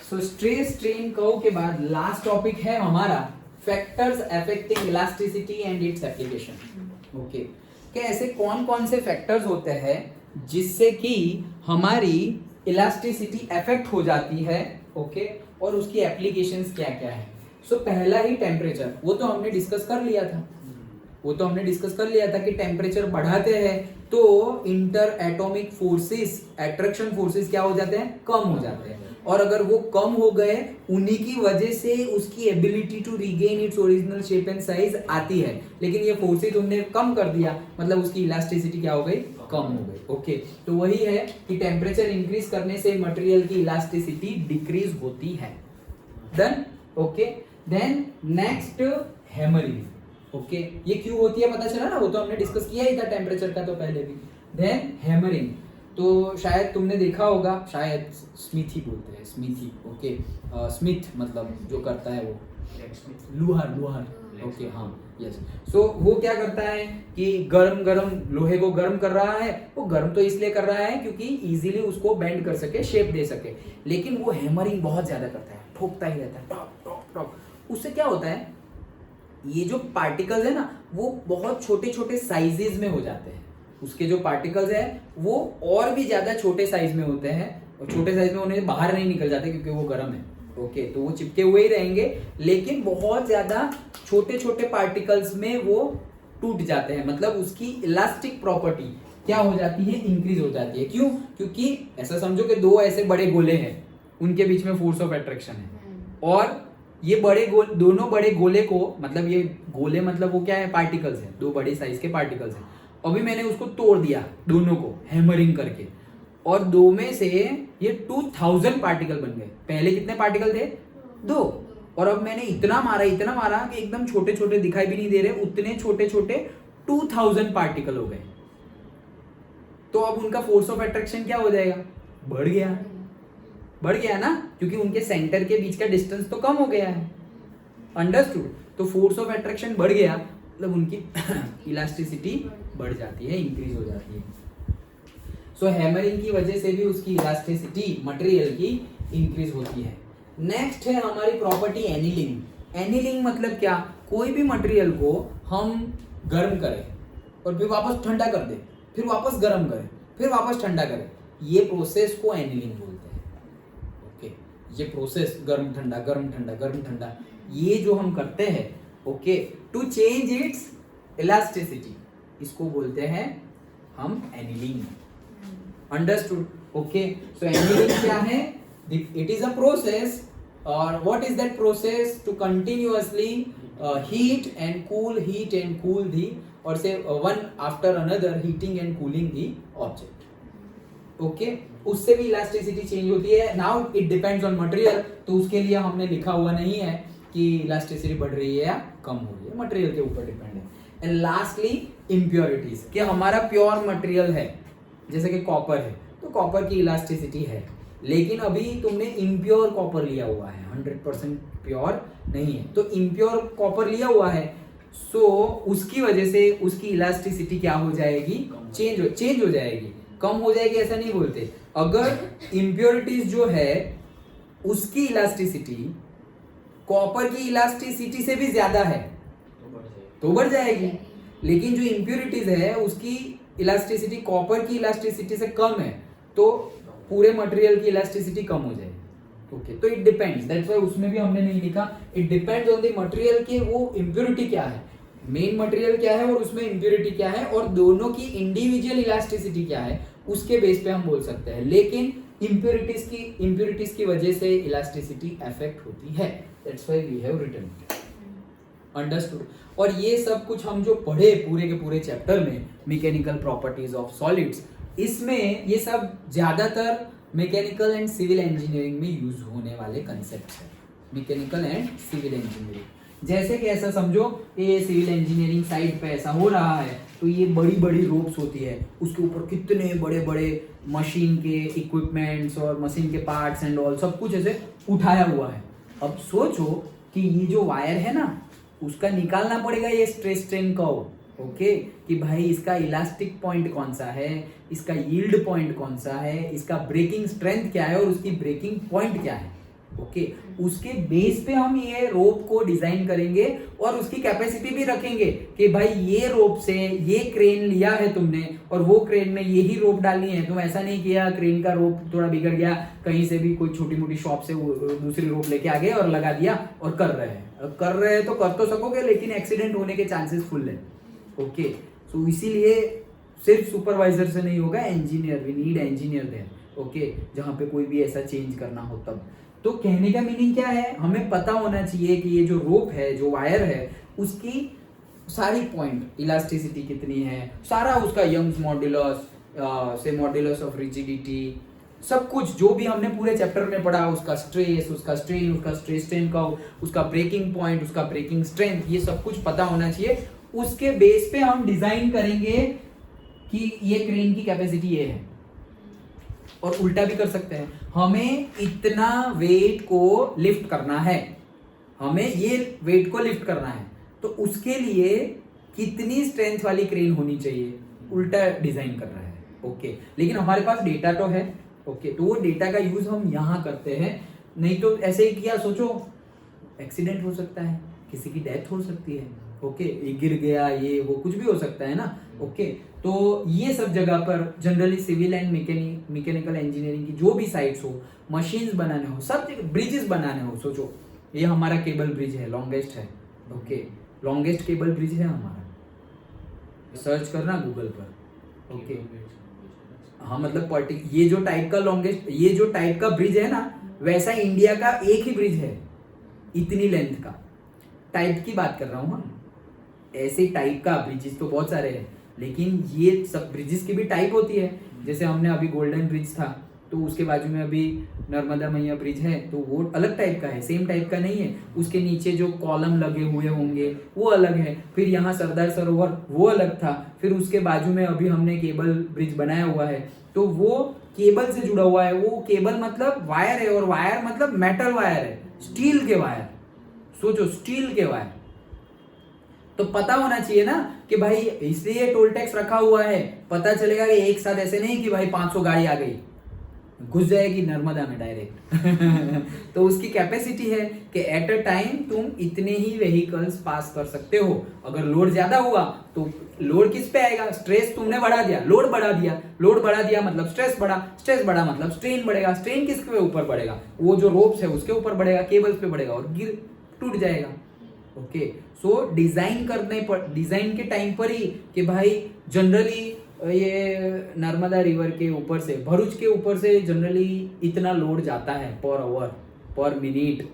So stress strain curve के बाद last topic है हमारा factors affecting elasticity and its application. Okay, कि ऐसे कौन कौन से फैक्टर्स होते हैं जिससे कि हमारी इलास्टिसिटी अफेक्ट हो जाती है। ओके, और उसकी एप्लीकेशंस क्या क्या है। सो पहला ही टेम्परेचर, वो तो हमने डिस्कस कर लिया था कि टेम्परेचर बढ़ाते हैं तो inter atomic forces, attraction forces क्या हो जाते हैं, कम हो जाते हैं। और अगर वो कम हो गए, उन्हीं की वजह से उसकी ability to regain its original shape and size आती है। लेकिन ये फोर्सेस तुमने कम कर दिया, मतलब उसकी इलास्टिसिटी क्या हो गई, कम हो गई। ओके, तो वही है कि टेम्परेचर इंक्रीज करने से मटेरियल की इलास्टिसिटी डिक्रीज होती है। Done. Okay, then next hammering. Okay, ये क्यों होती है पता चला ना, वो तो हमने डिस्कस किया ही था टेम्परेचर का तो पहले भी। देन हैमरिंग, तो शायद तुमने देखा होगा, शायद स्मिथ ही बोलते हैं, स्मिथी। ओके, स्मिथ मतलब जो करता है वो लोहार। ओके, हाँ, यस। सो वो क्या करता है कि गरम लोहे को गर्म कर रहा है। वो गर्म तो इसलिए कर रहा है क्योंकि इजीली उसको बेंड कर सके, शेप दे सके। लेकिन वो हैमरिंग बहुत ज्यादा करता है, ठोकता ही रहता है, टॉक टॉक टॉक। उससे क्या होता है, ये जो पार्टिकल्स है ना, वो बहुत छोटे छोटे साइजेस में हो जाते हैं। उसके जो पार्टिकल्स है वो और भी ज्यादा छोटे साइज में होते हैं, और छोटे साइज में उन्हें बाहर नहीं निकल जाते क्योंकि वो गर्म है। ओके, तो वो चिपके हुए ही रहेंगे, लेकिन बहुत ज्यादा छोटे छोटे पार्टिकल्स में वो टूट जाते हैं। मतलब उसकी इलास्टिक प्रॉपर्टी क्या हो जाती है, इंक्रीज हो जाती है। क्यों? क्योंकि ऐसा समझो कि दो ऐसे बड़े गोले हैं, उनके बीच में फोर्स ऑफ अट्रैक्शन है, और ये दोनों बड़े गोले को, मतलब ये गोले मतलब वो क्या है, पार्टिकल्स है, दो बड़े साइज के पार्टिकल्स हैं। अभी मैंने उसको तोड़ दिया दोनों को हैमरिंग करके, और दो में से ये 2000 पार्टिकल बन गए। पहले कितने पार्टिकल थे, दो, और अब मैंने इतना मारा कि एकदम छोटे छोटे दिखाई भी नहीं दे रहे, उतने छोटे छोटे 2000 पार्टिकल हो गए। तो अब उनका फोर्स ऑफ अट्रैक्शन क्या हो जाएगा, बढ़ गया ना, क्योंकि उनके सेंटर के बीच का डिस्टेंस तो कम हो गया है। अंडरस्टूड? तो फोर्स ऑफ अट्रैक्शन बढ़ गया, मतलब उनकी इलास्टिसिटी बढ़ जाती है, इंक्रीज हो जाती है। सो हैमरिंग की वजह से भी उसकी इलास्टिसिटी मटेरियल की इंक्रीज होती है। नेक्स्ट है हमारी प्रॉपर्टी एनीलिंग। एनीलिंग मतलब क्या, कोई भी मटेरियल को हम गर्म करें और फिर वापस ठंडा कर दें, फिर वापस गर्म करें, फिर वापस ठंडा करें, ये प्रोसेस को एनीलिंग बोलते हैं। ओके, ये प्रोसेस गर्म ठंडा, ये जो हम करते हैं, okay, to change its elasticity, इसको बोलते हैं हम annealing. Understood? Okay, so annealing क्या है, इट इज अ प्रोसेस, और what is that process, to continuously heat and cool the, और से one after another heating and cooling the object. Okay, उससे भी इलास्टिसिटी चेंज होती है। Now it depends on material, तो उसके लिए हमने लिखा हुआ नहीं है कि इलास्टिसिटी बढ़ रही है या कम हो रही है, मटेरियल के ऊपर डिपेंड है। एंड लास्टली इम्प्योरिटीज, कि हमारा प्योर मटेरियल है, जैसे कि कॉपर है, तो कॉपर की इलास्टिसिटी है, लेकिन अभी तुमने इम्प्योर कॉपर लिया हुआ है, 100% प्योर नहीं है, तो इम्प्योर कॉपर लिया हुआ है, सो उसकी वजह से उसकी इलास्टिसिटी क्या हो जाएगी, चेंज हो जाएगी, कम हो जाएगी, ऐसा नहीं बोलते। अगर इम्प्योरिटीज जो है उसकी इलास्टिसिटी कॉपर की इलास्टिसिटी से भी ज्यादा है तो बढ़ जाएगी, लेकिन जो इम्प्योरिटीज है उसकी इलास्टिसिटी कॉपर की इलास्टिसिटी से कम है तो पूरे मटेरियल की इलास्टिसिटी कम हो जाएगी। ओके, तो इट डिपेंड्स, दैट्स व्हाई उसमें भी हमने नहीं लिखा, it depends on the material के वो इम्प्योरिटी क्या है, मेन मटेरियल क्या है और उसमें इम्प्योरिटी क्या है, और दोनों की इंडिविजुअल इलास्टिसिटी क्या है, उसके बेस पे हम बोल सकते हैं। लेकिन इम्प्योरिटीज की वजह से इलास्टिसिटी अफेक्ट होती है, that's why we have written it. Understood? और ये सब कुछ हम जो पढ़े पूरे के पूरे चैप्टर में, मैकेनिकल प्रॉपर्टीज ऑफ सॉलिड्स, इसमें ये सब ज्यादातर मैकेनिकल एंड सिविल इंजीनियरिंग में यूज होने वाले कंसेप्ट है। मैकेनिकल एंड सिविल इंजीनियरिंग, जैसे कि ऐसा समझो ये सिविल इंजीनियरिंग साइट पे ऐसा हो रहा है, तो ये बड़ी बड़ी रोप्स होती है, उसके ऊपर कितने बड़े बड़े मशीन के इक्विपमेंट्स और मशीन के पार्ट्स एंड ऑल सब कुछ ऐसे उठाया हुआ है। अब सोचो कि ये जो वायर है ना, उसका निकालना पड़ेगा ये स्ट्रेस स्ट्रेन कर्व। ओके, कि भाई इसका इलास्टिक पॉइंट कौन सा है, इसका यील्ड पॉइंट कौन सा है, इसका ब्रेकिंग स्ट्रेंथ क्या है और उसकी ब्रेकिंग पॉइंट क्या है। ओके उसके बेस पे हम ये रोप को डिजाइन करेंगे और उसकी कैपेसिटी भी रखेंगे कि भाई ये रोप से ये क्रेन लिया है तुमने और वो क्रेन में यही रोप डालनी है। तुम ऐसा नहीं किया क्रेन का रोप थोड़ा बिगड़ गया, कहीं से भी कोई छोटी मोटी शॉप से वो दूसरी रोप लेके आ गए और लगा दिया और कर रहे हैं तो कर तो सकोगे, लेकिन एक्सीडेंट होने के चांसेस फुल है। ओके सो इसीलिए सिर्फ सुपरवाइजर से नहीं होगा, engineer, we need engineer there. Okay जहाँ पे कोई भी ऐसा चेंज करना हो तब। तो कहने का मीनिंग क्या है, हमें पता होना चाहिए कि ये जो रोप है, जो वायर है, उसकी सारी पॉइंट, इलास्टिसिटी कितनी है, सारा उसका यंग्स मॉड्यूलस से मॉड्यूलस ऑफ रिजिडिटी, सब कुछ जो भी हमने पूरे चैप्टर में पढ़ा, उसका स्ट्रेस, उसका स्ट्रेन, उसका स्ट्रेस स्ट्रेन कर्व, उसका ब्रेकिंग पॉइंट, उसका ब्रेकिंग स्ट्रेंथ, ये सब कुछ पता होना चाहिए। उसके बेस पे हम डिजाइन करेंगे कि ये क्रेन की कैपेसिटी ये है। और उल्टा भी कर सकते हैं, हमें इतना वेट को लिफ्ट करना है, हमें ये वेट को लिफ्ट करना है, तो उसके लिए कितनी स्ट्रेंथ वाली क्रेन होनी चाहिए, उल्टा डिजाइन कर रहा है। ओके लेकिन हमारे पास डेटा तो है। ओके तो वो डेटा का यूज हम यहां करते हैं, नहीं तो ऐसे ही किया, सोचो एक्सीडेंट हो सकता है, किसी की डेथ हो सकती है। ओके गिर गया, ये वो कुछ भी हो सकता है ना। ओके तो ये सब जगह पर generally civil and mechanical engineering की जो भी साइट्स हो, मशीन्स बनाने हो, सब जगह ब्रिजेस बनाने हो, सोचो ये हमारा केबल ब्रिज है, लॉन्गेस्ट है। ओके लॉन्गेस्ट केबल ब्रिज है हमारा, सर्च करना गूगल पर। ओके हाँ मतलब ये जो टाइप का लॉन्गेस्ट, ये जो टाइप का ब्रिज है ना, वैसा इंडिया का एक ही ब्रिज है इतनी लेंथ का, टाइप की बात कर रहा हूँ। हम ऐसे टाइप का ब्रिजेस तो बहुत सारे हैं, लेकिन ये सब ब्रिजेस की भी टाइप होती है। जैसे हमने अभी गोल्डन ब्रिज था, तो उसके बाजू में अभी नर्मदा मैया ब्रिज है, तो वो अलग टाइप का है, सेम टाइप का नहीं है। उसके नीचे जो कॉलम लगे हुए होंगे वो अलग है। फिर यहाँ सरदार सरोवर वो अलग था, फिर उसके बाजू में अभी हमने केबल ब्रिज बनाया हुआ है, तो वो केबल से जुड़ा हुआ है। वो केबल मतलब वायर है, और वायर मतलब मेटल वायर है, स्टील के वायर, सोचो स्टील के वायर। तो पता होना चाहिए ना कि भाई इसलिए टोल टैक्स रखा हुआ है, पता चलेगा कि एक साथ ऐसे नहीं कि भाई 500 गाड़ी आ गई घुस जाएगी नर्मदा में डायरेक्ट। तो उसकी कैपेसिटी है कि एट अ टाइम तुम इतने ही व्हीकल्स पास कर सकते हो। अगर लोड ज्यादा हुआ तो लोड किस पे आएगा, स्ट्रेस तुमने बढ़ा दिया, लोड बढ़ा दिया, लोड बढ़ा दिया मतलब स्ट्रेस बढ़ा, स्ट्रेस बढ़ा मतलब स्ट्रेन बढ़ेगा, स्ट्रेन किसके ऊपर बढ़ेगा, वो जो रोप्स है उसके ऊपर बढ़ेगा, केबल्स पे बढ़ेगा और गिर टूट जाएगा। ओके सो डिजाइन के टाइम पर ही कि भाई जनरली ये नर्मदा रिवर के ऊपर से, भरूच के ऊपर से जनरली इतना लोड जाता है पर आवर, पर मिनट,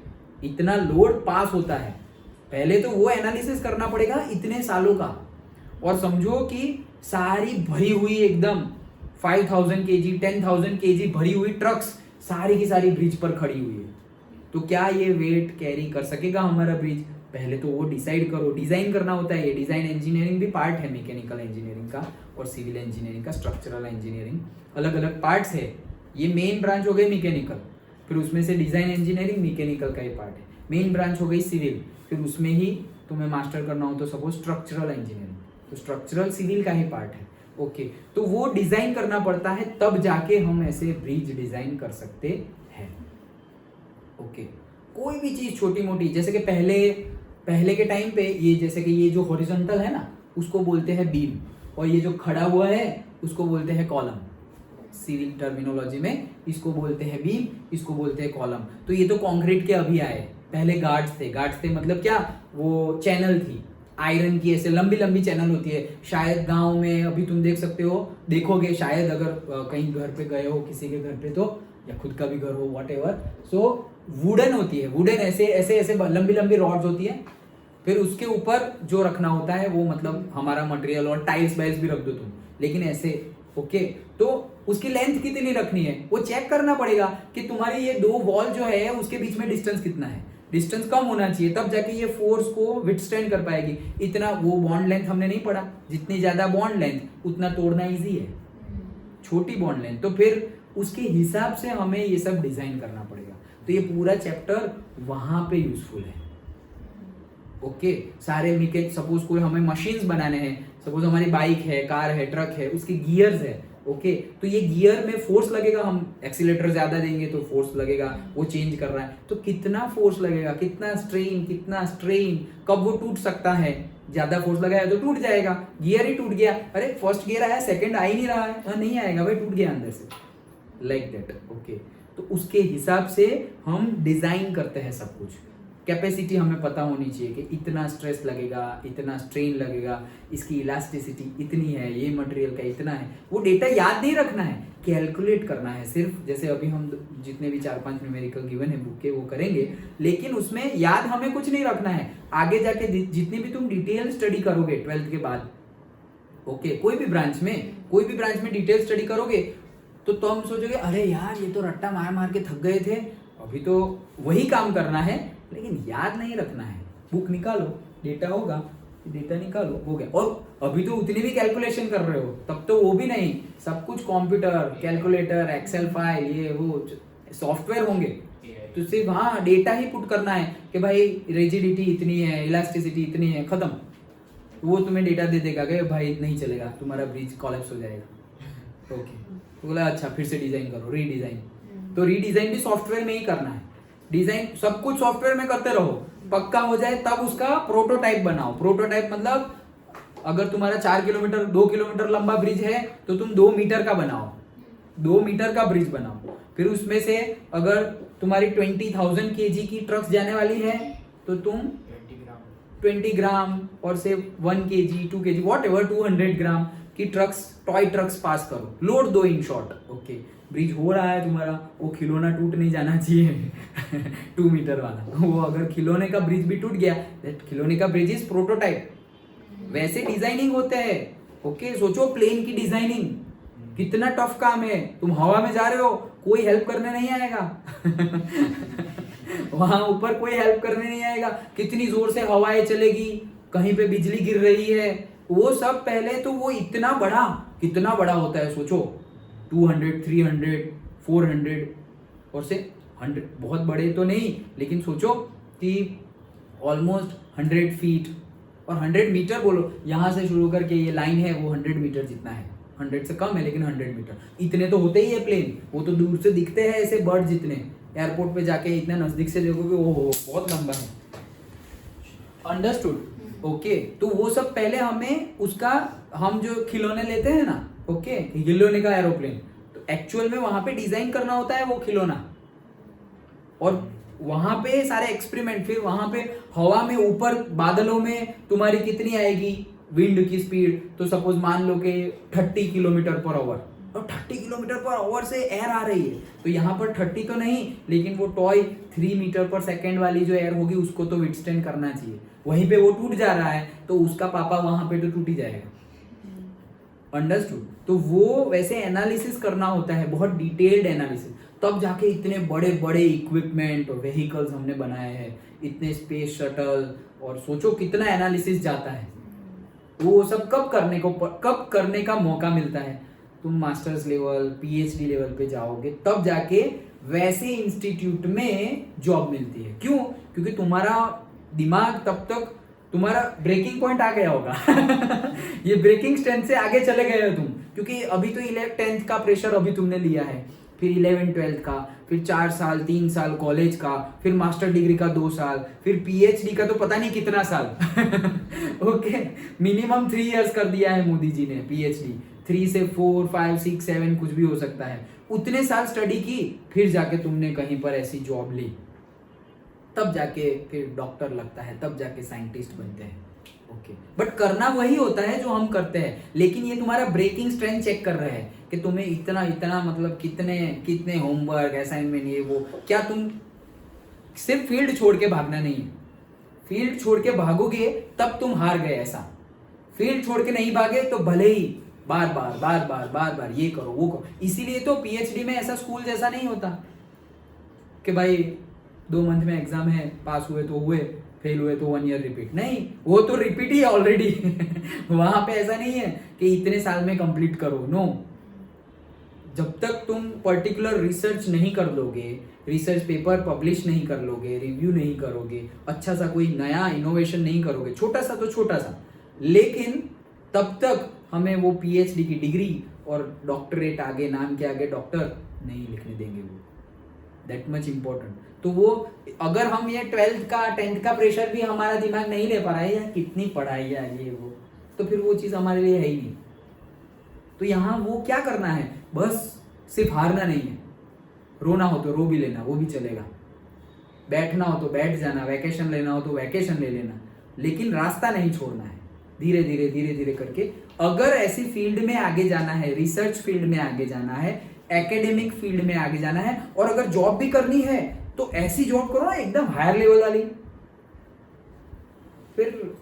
इतना लोड पास होता है। पहले तो वो एनालिसिस करना पड़ेगा इतने सालों का, और समझो कि सारी भरी हुई एकदम 5000 kg 10,000 kg भरी हुई ट्रक्स सारी की सारी ब्रिज पर खड़ी हुई है, तो क्या ये वेट कैरी कर सकेगा हमारा ब्रिज? पहले तो वो डिसाइड करो, डिजाइन करना होता है। ये डिजाइन इंजीनियरिंग भी पार्ट है मैकेनिकल इंजीनियरिंग का, और सिविल इंजीनियरिंग का स्ट्रक्चरल इंजीनियरिंग, अलग अलग पार्ट्स है। ये मेन ब्रांच हो गई मैकेनिकल, फिर उसमें से डिजाइन इंजीनियरिंग मैकेनिकल का ही पार्ट है। मेन ब्रांच हो गई सिविल, फिर उसमें ही तुम्हें मास्टर करना हो तो सपोज स्ट्रक्चरल इंजीनियरिंग, तो स्ट्रक्चरल सिविल का ही पार्ट है। ओके तो वो डिजाइन करना पड़ता है, तब जाके हम ऐसे ब्रिज डिजाइन कर सकते हैं। ओके कोई भी चीज छोटी मोटी, जैसे कि पहले के टाइम पे ये, जैसे कि ये जो हॉरिजॉन्टल है ना उसको बोलते हैं बीम, और ये जो खड़ा हुआ है उसको बोलते हैं कॉलम। सिविल टर्मिनोलॉजी में इसको बोलते हैं बीम, इसको बोलते हैं कॉलम। तो ये तो कंक्रीट के अभी आए, पहले गार्ड्स थे मतलब क्या, वो चैनल थी आयरन की, ऐसे लंबी लंबी चैनल होती है। शायद गांव में अभी तुम देख सकते हो, देखोगे शायद, अगर कहीं घर पे गए हो किसी के घर पे तो, या खुद का भी घर हो व्हाटएवर, सो वुडन होती है, वुडन ऐसे ऐसे ऐसे लंबी लंबी रॉड्स होती है, फिर उसके ऊपर जो रखना होता है वो मतलब हमारा मटेरियल, और टाइल्स वाइल्स भी रख दो तुम, लेकिन ऐसे। ओके तो उसकी लेंथ कितनी रखनी है वो चेक करना पड़ेगा कि तुम्हारी ये दो वॉल जो है उसके बीच में डिस्टेंस कितना है, डिस्टेंस कम होना चाहिए, तब जाके ये फोर्स को विथस्टैंड कर पाएगी। इतना वो बॉन्ड लेंथ हमने नहीं पढ़ा, जितनी ज्यादा बॉन्ड लेंथ उतना तोड़ना इजी है, छोटी बॉन्ड लेंथ, तो फिर उसके हिसाब से हमें ये सब डिजाइन करना पड़ेगा। तो ये पूरा चैप्टर वहां पे यूजफुल है। ओके सारे सपोज कोई हमें मशीन्स बनाने हैं, सपोज हमारी बाइक है, कार है, ट्रक है, उसके गियर्स है, ओके तो ये गियर में फोर्स लगेगा, हम एक्सीलेटर ज्यादा देंगे तो फोर्स लगेगा, वो चेंज कर रहा है तो कितना फोर्स लगेगा, कितना स्ट्रेन, कब वो टूट सकता है, ज्यादा फोर्स लगाया तो टूट जाएगा, गियर ही टूट गया, अरे फर्स्ट गियर आया सेकंड आ ही नहीं रहा है, नहीं आएगा भाई, टूट गया अंदर से, लाइक दैट। ओके तो उसके हिसाब से हम डिजाइन करते हैं सब कुछ। कैपेसिटी हमें पता होनी चाहिए कि इतना स्ट्रेस लगेगा, इतना स्ट्रेन लगेगा, इसकी इलास्टिसिटी इतनी है, ये मटेरियल का इतना है, वो डेटा याद नहीं रखना है, कैलकुलेट करना है सिर्फ। जैसे अभी हम जितने भी 4-5 न्यूमेरिकल गिवन है बुक के वो करेंगे, लेकिन उसमें याद हमें कुछ नहीं रखना है। आगे जाके जितनी भी तुम डिटेल स्टडी करोगे 12th के बाद, ओके कोई भी ब्रांच में डिटेल स्टडी करोगे तो तुम सोचोगे अरे यार ये तो रट्टा मार मार के थक गए थे, अभी तो वही काम करना है लेकिन याद नहीं रखना है। बुक निकालो, डेटा होगा, डेटा निकालो, हो गया। और अभी तो उतनी भी कैलकुलेशन कर रहे हो, तब तो वो भी नहीं, सब कुछ कंप्यूटर, कैलकुलेटर, एक्सेल फाइल, ये वो सॉफ्टवेयर होंगे, तो सिर्फ हाँ डेटा ही पुट करना है कि भाई रिजिडिटी इतनी है, इलास्टिसिटी इतनी है, खत्म। वो तुम्हें डेटा दे देगा कि भाई नहीं चलेगा, तुम्हारा ब्रिज कोलैप्स हो जाएगा। ओके तो बोला अच्छा फिर से डिजाइन करो, रीडिजाइन। तो रीडिजाइन भी सॉफ्टवेयर में ही करना है, डिजाइन सब कुछ सॉफ्टवेयर में करते रहो, पक्का हो जाए तब उसका प्रोटोटाइप बनाओ। प्रोटोटाइप मतलब अगर तुम्हारा 4 किलोमीटर 2 किलोमीटर लंबा ब्रिज है तो तुम 2 मीटर का बनाओ, 2 मीटर का ब्रिज बनाओ। फिर उसमें से अगर तुम्हारी 20,000 kg की ट्रक्स जाने वाली है तो तुम 20 ग्राम और से 1 kg 2 kg वॉट एवर 200 ग्राम की ट्रक्स, टॉय ट्रक्स पास करो, लोड दो इन शॉर्ट। ओके ब्रिज हो रहा है तुम्हारा, वो खिलौना टूट नहीं जाना चाहिए 2 मीटर वाला, वो अगर खिलौने का ब्रिज भी टूट गया, दैट खिलौने का ब्रिज इज प्रोटोटाइप। वैसे डिजाइनिंग होते हैं। ओके सोचो प्लेन की डिजाइनिंग कितना टफ काम है, तुम हवा में जा रहे हो, कोई हेल्प करने नहीं आएगा वहां ऊपर कोई हेल्प करने नहीं आएगा, कितनी जोर से हवाएं चलेगी, कहीं पे बिजली गिर रही है, वो सब पहले तो वो इतना बड़ा, कितना बड़ा होता है सोचो, 200 300 400 और से 100, बहुत बड़े तो नहीं लेकिन सोचो कि ऑलमोस्ट 100 फीट और 100 मीटर बोलो, यहां से शुरू करके ये लाइन है वो 100 मीटर जितना है, 100 से कम है लेकिन 100 मीटर इतने तो होते ही है प्लेन। वो तो दूर से दिखते हैं ऐसे बर्ड जितने, एयरपोर्ट पे जाके इतना नजदीक से देखोगे ओहो बहुत लंबा है। अंडरस्टूड? ओके तो वो सब पहले हमें उसका, हम जो खिलौने लेते हैं ना, ओके खिलौने का एरोप्लेन, तो एक्चुअल में वहां पे डिजाइन करना होता है वो खिलौना, और वहां पे सारे एक्सपेरिमेंट, फिर वहां पे हवा में ऊपर बादलों में तुम्हारी कितनी आएगी विंड की स्पीड, तो सपोज मान लो कि 30 किलोमीटर पर आवर, और 30 किलोमीटर पर आवर से एयर आ रही है, तो यहाँ पर 30 तो नहीं लेकिन वो टॉय 3 मीटर पर सेकेंड वाली जो एयर होगी उसको तो विथस्टैंड करना चाहिए। वहीं पे वो टूट जा रहा है तो उसका पापा वहां पे तो टूट ही जाएगा। अंडरस्टूड? तो वो वैसे एनालिसिस करना होता है, बहुत डिटेल्ड एनालिसिस, तब जाके इतने बड़े बड़े इक्विपमेंट और व्हीकल्स हमने बनाए हैं, इतने स्पेस शटल, और सोचो कितना एनालिसिस जाता है। वो सब कब करने का मौका मिलता है, तुम मास्टर्स लेवल पीएचडी लेवल पे जाओगे तब जाके वैसे इंस्टीट्यूट में जॉब मिलती है। क्यों? क्योंकि तुम्हारा दिमाग तब तक, तुम्हारा ब्रेकिंग पॉइंट आ गया होगा ये ब्रेकिंग स्ट्रेंथ से आगे चले गए हो तुम, क्योंकि अभी तो 10th का प्रेशर अभी तुमने लिया है, फिर 11 12th का, फिर 4 साल 3 साल कॉलेज का, फिर मास्टर डिग्री का 2 साल, फिर पीएचडी का तो पता नहीं कितना साल ओके मिनिमम 3 इयर्स कर दिया है मोदी जी ने पीएचडी, 3 से 4 5 6 7 कुछ भी हो सकता है, उतने साल स्टडी की, फिर जाके तुमने कहीं पर ऐसी जॉब ली, तब जाके फिर डॉक्टर लगता है, तब जाके साइंटिस्ट बनते हैं। ओके बट करना वही होता है जो हम करते हैं, लेकिन ये तुम्हारा ब्रेकिंग स्ट्रेंथ चेक कर रहे हैं कि तुम्हें इतना मतलब कितने होमवर्क असाइनमेंट ये वो, क्या तुम सिर्फ फील्ड छोड़ के भागना नहीं है, फील्ड छोड़ के भागोगे तब तुम हार गए। ऐसा फील्ड छोड़ के नहीं भागे तो भले ही बार बार ये करो वो करो। इसीलिए तो पीएचडी में ऐसा स्कूल जैसा नहीं होता कि भाई 2 मंथ में एग्जाम है, पास हुए तो हुए, फेल हुए तो 1 ईयर रिपीट, नहीं, वो तो रिपीट ही है ऑलरेडी वहां पे ऐसा नहीं है कि इतने साल में कंप्लीट करो, नो। जब तक तुम पर्टिकुलर रिसर्च नहीं कर लोगे, रिसर्च पेपर पब्लिश नहीं कर लोगे, रिव्यू नहीं करोगे, अच्छा सा कोई नया इनोवेशन नहीं करोगे, छोटा सा तो छोटा सा, लेकिन तब तक हमें वो पीएचडी की डिग्री और डॉक्टरेट आगे, नाम के आगे डॉक्टर नहीं लिखने देंगे वो, दैट मच इम्पोर्टेंट। तो वो अगर हम ये 12th का 10th का प्रेशर भी हमारा दिमाग नहीं ले पा रहा है, यार कितनी पढ़ाई है ये वो, तो फिर वो चीज़ हमारे लिए है ही नहीं। तो यहाँ वो क्या करना है, बस सिर्फ हारना नहीं है, रोना हो तो रो भी लेना, वो भी चलेगा, बैठना हो तो बैठ जाना, वैकेशन लेना हो तो वैकेशन ले लेना, लेकिन रास्ता नहीं छोड़ना है, धीरे धीरे धीरे धीरे करके। अगर ऐसी फील्ड में आगे जाना है, रिसर्च फील्ड में आगे जाना है, एकेडमिक फील्ड में आगे जाना है, और अगर जॉब भी करनी है तो ऐसी जॉब करो ना एकदम हायर लेवल वाली, फिर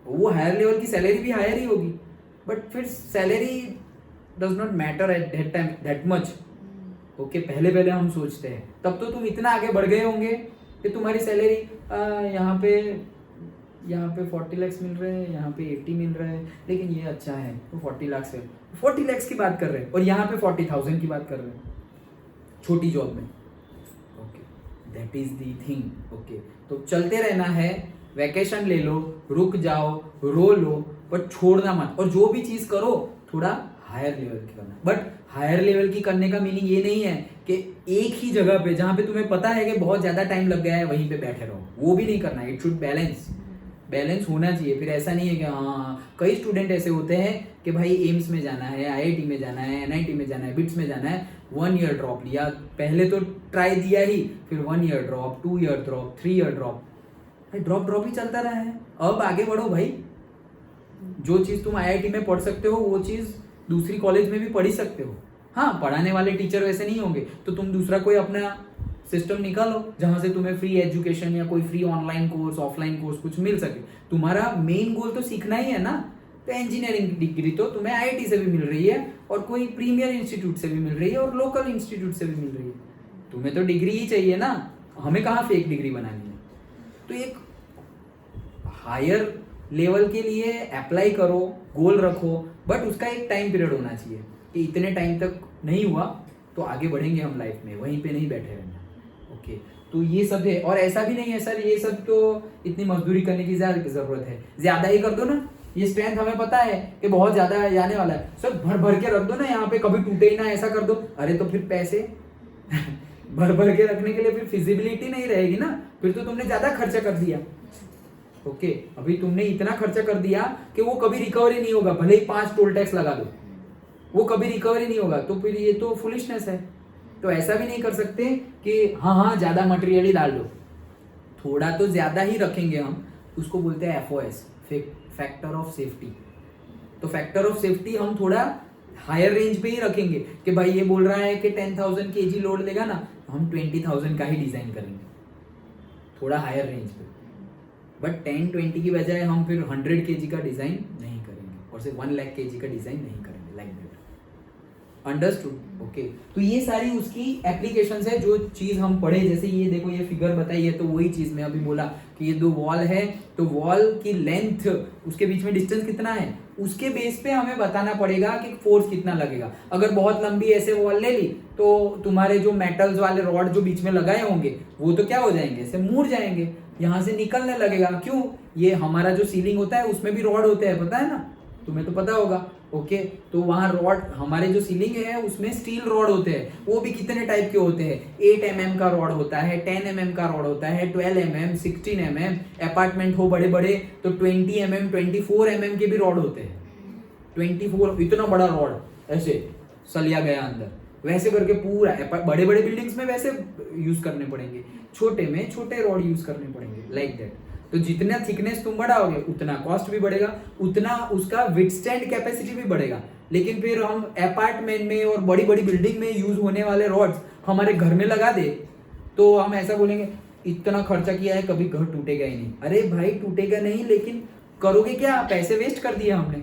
वो हायर लेवल की सैलरी भी हायर ही होगी, बट फिर salary does not matter at that time that much. Okay, पहले पहले हम सोचते हैं, तब तो तुम इतना आगे बढ़ गए होंगे कि तुम्हारी सैलरी यहाँ पे 40 लाख मिल रहे हैं, यहाँ पे 80 मिल रहा है, लेकिन ये अच्छा है तो 40 लाख से 40 लाख की बात कर रहे हैं, और यहाँ पे 40,000 की बात कर रहे हैं छोटी जॉब में। Okay, that is the thing. Okay, तो चलते रहना है, वैकेशन ले लो, रुक जाओ, रो लो, बट छोड़ना मत, और जो भी चीज करो थोड़ा हायर लेवल की करना। बट हायर लेवल की करने का मीनिंग ये नहीं है कि एक ही जगह पे जहाँ पे तुम्हें पता है कि बहुत ज्यादा टाइम लग गया है वहीं पे बैठे रहो, वो भी नहीं करना। इट शुड बैलेंस होना चाहिए। फिर ऐसा नहीं है कि हाँ, कई स्टूडेंट ऐसे होते हैं कि भाई एम्स में जाना है, आईआईटी में जाना है, एनआईटी में जाना है, बिट्स में जाना है, 1 ईयर ड्रॉप लिया, पहले तो ट्राई दिया ही, फिर 1 year drop, 2 year drop, 3 year drop, drop ही चलता रहा है। अब आगे बढ़ो भाई, जो चीज तुम आईआईटी में पढ़ सकते हो वो चीज दूसरी कॉलेज में भी पढ़ ही सकते हो। हाँ, पढ़ाने वाले टीचर वैसे नहीं होंगे तो तुम दूसरा कोई अपना सिस्टम निकालो जहां से तुम्हें फ्री एजुकेशन या कोई free online course, offline course कुछ मिल सके। तुम्हारा मेन गोल तो सीखना ही है ना। तो इंजीनियरिंग डिग्री तो तुम्हें आईआईटी से भी मिल रही है, और कोई प्रीमियर इंस्टीट्यूट से भी मिल रही है, और लोकल इंस्टीट्यूट से भी मिल रही है। तुम्हें तो डिग्री ही चाहिए ना, हमें कहाँ फेक डिग्री बनानी है। तो एक हायर लेवल के लिए अप्लाई करो, गोल रखो, बट उसका एक टाइम पीरियड होना चाहिए कि इतने टाइम तक नहीं हुआ तो आगे बढ़ेंगे हम लाइफ में, वहीं पे नहीं बैठे रहना। ओके, तो ये सब है। और ऐसा भी नहीं है सर ये सब तो इतनी मजदूरी करने की जरूरत है, ज्यादा ही कर दो ना। ये स्ट्रेंथ हमें पता है कि बहुत ज्यादा जाने वाला है, सर भर भर के रख दो ना, यहाँ पे कभी टूटे ही ना, ऐसा कर दो। अरे तो फिर पैसे भर भर के रखने के लिए फिर फिजिबिलिटी नहीं रहेगी ना, फिर तो तुमने ज्यादा खर्चा कर दिया। ओके, अभी तुमने इतना खर्चा कर दिया कि वो कभी रिकवरी नहीं होगा, भले ही 5 टोल टैक्स लगा दो, वो कभी रिकवरी नहीं होगा, तो फिर ये तो फुलिशनेस है। तो ऐसा भी नहीं कर सकते कि हाँ ज्यादा मटेरियल ही डाल दो, थोड़ा तो ज्यादा ही रखेंगे हम, उसको बोलते हैं FOS, फैक्टर ऑफ सेफ्टी। तो फैक्टर ऑफ सेफ्टी हम थोड़ा हायर रेंज पे ही रखेंगे कि भाई ये बोल रहा है कि 10,000 kg लोड लेगा ना, हम 20,000 का ही डिजाइन करेंगे, थोड़ा हायर रेंज पे। बट 10-20 की बजाय हम फिर 100 kg का डिजाइन नहीं करेंगे, और सिर्फ 1 लाख kg का डिजाइन नहीं करेंगे, लाइक दैट। अंडरस्टूड? ओके, तो ये सारी उसकी एप्लीकेशंस है जो चीज हम पढ़े। जैसे ये देखो, ये फिगर बताई है, तो वही चीज मैं अभी बोला कि ये 2 वॉल है, तो वॉल की लेंथ, उसके बीच में डिस्टेंस कितना है, उसके बेस पे हमें बताना पड़ेगा कि फोर्स कितना लगेगा। अगर बहुत लंबी ऐसे वॉल ले ली तो तुम्हारे जो मेटल्स वाले रॉड जो बीच में लगाए होंगे वो तो क्या हो जाएंगे, ऐसे मुड़ जाएंगे, यहाँ से निकलने लगेगा। क्यों? ये हमारा जो सीलिंग होता है उसमें भी रॉड होते हैं, पता है ना, तुम्हें तो पता होगा। ओके, तो वहाँ रॉड, हमारे जो सीलिंग है उसमें स्टील रॉड होते हैं, वो भी कितने टाइप के होते हैं, 8 mm का रॉड होता है, 10 mm का रॉड होता है, 12 mm, 16 mm, अपार्टमेंट हो बड़े बड़े तो 20 mm, 24 mm के भी रॉड होते हैं। 24, इतना बड़ा रॉड ऐसे सलिया गया अंदर, वैसे करके पूरा। बड़े बड़े बिल्डिंग्स में वैसे यूज करने पड़ेंगे, छोटे में छोटे रॉड यूज करने पड़ेंगे, लाइक दैट। तो जितना थिकनेस तुम बढ़ाओगे उतना कॉस्ट भी बढ़ेगा, उतना उसका विथस्टैंड कैपेसिटी भी बढ़ेगा। लेकिन फिर हम अपार्टमेंट में और बड़ी बड़ी बिल्डिंग में यूज होने वाले रॉड्स हमारे घर में लगा दे तो हम ऐसा बोलेंगे इतना खर्चा किया है, कभी घर टूटेगा ही नहीं। अरे भाई टूटेगा नहीं, लेकिन करोगे क्या, पैसे वेस्ट कर दिए हमने।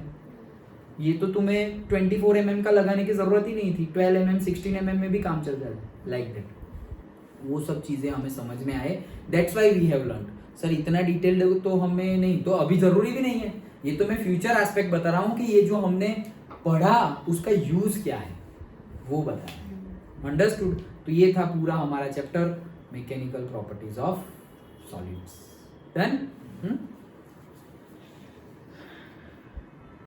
ये तो तुम्हें 24 mm का लगाने की जरूरत ही नहीं थी, 12 mm, 16 mm में भी काम चल जाएगा, लाइक दैट। वो सब चीजें हमें समझ में आए, that's why we have learn. Sir इतना डिटेल्ड तो हमें नहीं, तो अभी जरूरी भी नहीं है, ये तो मैं फ्यूचर एस्पेक्ट बता रहा हूँ कि ये जो हमने पढ़ा उसका यूज क्या है वो बताया। अंडरस्टूड? तो ये था पूरा हमारा chapter mechanical properties of solids. Done?